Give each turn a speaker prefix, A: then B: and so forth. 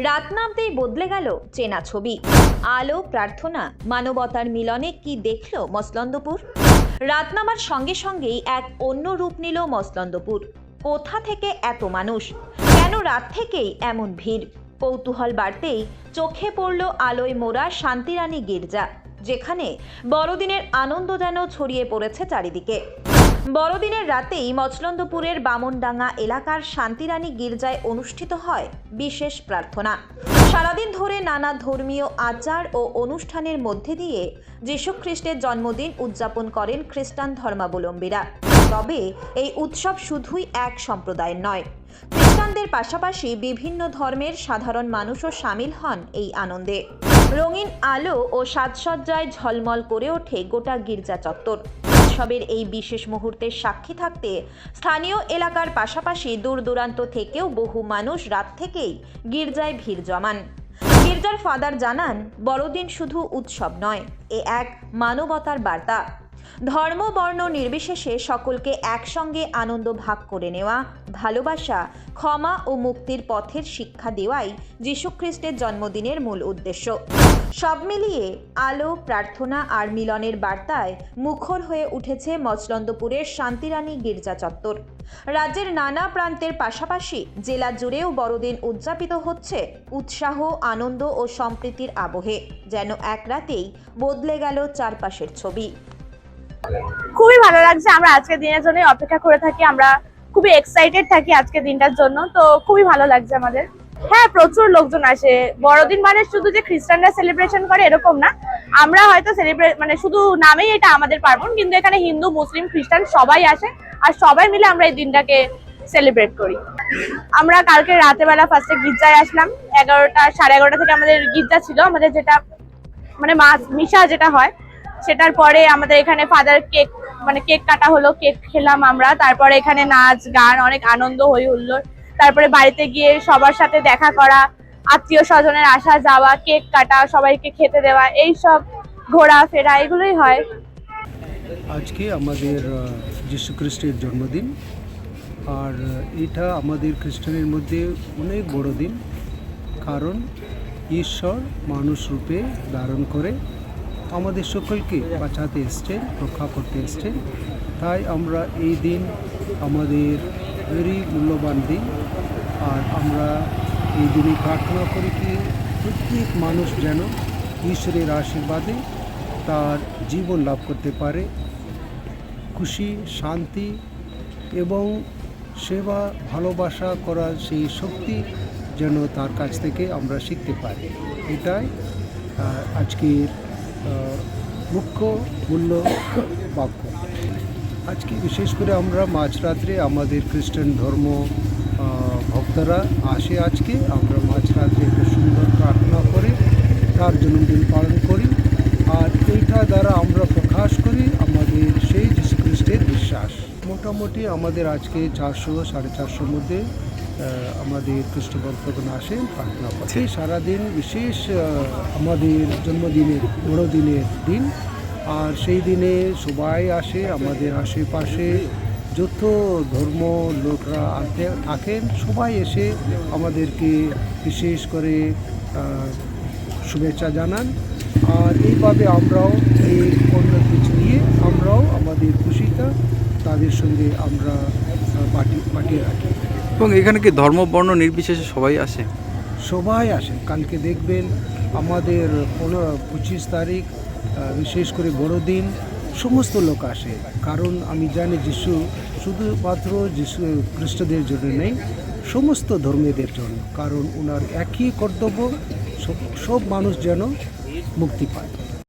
A: রাত নামতেই বদলে গেল চেনা ছবি। আলো, প্রার্থনা, মানবতার মিলনে কি দেখল মসলন্দপুর। রাত নামার সঙ্গে সঙ্গেই এক অন্য রূপ নিল মসলন্দপুর। কোথা থেকে এত মানুষ, কেন রাত থেকেই এমন ভিড়? কৌতূহল বাড়তেই চোখে পড়ল আলোয় মোড়া শান্তিরানী গির্জা, যেখানে বড়দিনের আনন্দ যেন ছড়িয়ে পড়েছে চারিদিকে। বড়দিনের রাতেই মচলন্দপুরের বামনডাঙ্গা এলাকার শান্তিরানী গির্জায় অনুষ্ঠিত হয় বিশেষ প্রার্থনা। সারাদিন ধরে নানা ধর্মীয় আচার ও অনুষ্ঠানের মধ্যে দিয়ে যীশু খ্রিস্টের জন্মদিন উদযাপন করেন খ্রিস্টান ধর্মাবলম্বীরা। তবে এই উৎসব শুধুই এক সম্প্রদায়ের নয়, খ্রিস্টানদের পাশাপাশি বিভিন্ন ধর্মের সাধারণ মানুষও সামিল হন এই আনন্দে। রঙিন আলো ও সাজসজ্জায় ঝলমল করে ওঠে গোটা গির্জা চত্বর। উৎসবের এই বিশেষ মুহূর্তের সাক্ষী থাকতে স্থানীয় এলাকার পাশাপাশি দূর দূরান্ত থেকেও বহু মানুষ রাত থেকেই গির্জায় ভিড় জমান। গির্জার ফাদার জানান, বড়দিন শুধু উৎসব নয়, এ এক মানবতার বার্তা। ধর্ম বর্ণ নির্বিশেষে সকলকে একসঙ্গে আনন্দ ভাগ করে নেওয়া, ভালোবাসা, ক্ষমা ও মুক্তির পথের শিক্ষা দেওয়াই যীশুখ্রিস্টের জন্মদিনের মূল উদ্দেশ্য। সব মিলিয়ে আলো, প্রার্থনা আর মিলনের বার্তায় মুখর হয়ে উঠেছে মচলন্দপুরের শান্তিরানী গির্জা চত্বর। রাজ্যের নানা প্রান্তের পাশাপাশি জেলা জুড়েও বড়দিন উদযাপিত হচ্ছে উৎসাহ, আনন্দ ও সম্প্রীতির আবহে। যেন এক রাতেই বদলে গেল চারপাশের ছবি।
B: খুবই ভালো লাগছে। আমরা আজকের দিনের জন্য অপেক্ষা করে থাকি, আমরা খুবই এক্সাইটেড থাকি আজকের দিনটার জন্য। তো খুবই ভালো লাগছে আমাদের। হ্যাঁ, প্রচুর লোকজন আসে। বড়দিন মানে শুধু যে খ্রিস্টানরা সেলিব্রেশন করে এরকম না, আমরা হয়তো মানে শুধু নামেই এটা আমাদের পার্বণ, কিন্তু এখানে হিন্দু, মুসলিম, খ্রিস্টান সবাই আসে আর সবাই মিলে আমরা এই দিনটাকে সেলিব্রেট করি। আমরা কালকে রাতেবেলা ফার্স্টে গির্জায় আসলাম। 11:30 থেকে আমাদের গির্জা ছিল, আমাদের যেটা মানে মিশা যেটা হয় সেটার পরে আমাদের এখানে ফাদার কেক কাটা হলো, কেক খেলাম আমরা। তারপরে এখানে নাচ গান, অনেক আনন্দ হই হুল্লোড়। তারপরে বাড়িতে গিয়ে সবার সাথে দেখা করা, আত্মীয় স্বজনের আসা যাওয়া, কেক কাটা, সবাইকে খেতে দেওয়া, এই সব ঘোরাফেরা এগুলোই হয়।
C: আজকে আমাদের যীশু খ্রিস্টের জন্মদিন, আর এটা আমাদের খ্রিস্টানের মধ্যে অনেক বড় দিন, কারণ ঈশ্বর মানুষ রূপে ধারণ করে আমাদের সকলকে বাঁচাতে এসছেন, রক্ষা করতে এসছেন। তাই আমরা এই দিন আমাদের ভেরি মূল্যবান দিন, আর আমরা এই দিনে প্রার্থনা করি কি প্রত্যেক মানুষ যেন ঈশ্বরের আশীর্বাদে তার জীবন লাভ করতে পারে, খুশি, শান্তি এবং সেবা, ভালোবাসা করার সেই শক্তি যেন তার কাছ থেকে আমরা শিখতে পারি। এটাই আজকের মুখ্য মূল্য বাক্য। আজকে বিশেষ করে আমরা মাঝরাত্রে আমাদের খ্রিস্টান ধর্ম ভক্তরা আসে। আজকে আমরা মাঝরাত্রে একটা সুন্দর প্রার্থনা করে তার জন্মদিন পালন করি, আর এইটা দ্বারা আমরা প্রকাশ করি আমাদের সেই যীশু খ্রিস্টের বিশ্বাস। মোটামুটি আমাদের আজকে 400-450 মধ্যে আমাদের খ্রিস্ট ভক্তগণ আসেন প্রার্থনা করতে। সারাদিন বিশেষ আমাদের জন্মদিনের বড়দিনের দিন, আর সেই দিনে সবাই আসে। আমাদের আশেপাশে যত ধর্ম লোকরা থাকেন সবাই এসে আমাদেরকে বিশেষ করে শুভেচ্ছা জানান, আর এইভাবে আমরাও এই অন্য কিছু নিয়ে আমরাও আমাদের খুশিটা তাদের সঙ্গে আমরা পাঠিয়ে রাখি।
D: এবং এখানে কি ধর্ম বর্ণ নির্বিশেষে সবাই আসে?
C: সবাই আসেন। কালকে দেখবেন আমাদের 25 তারিখ বিশেষ করে বড়দিন সমস্ত লোক আসে, কারণ আমি জানি যিশু শুধুমাত্র যিশু খ্রিস্টদের জন্য নেই, সমস্ত ধর্মেদের জন্য, কারণ ওনার একই কর্তব্য সব মানুষ যেন মুক্তি পায়।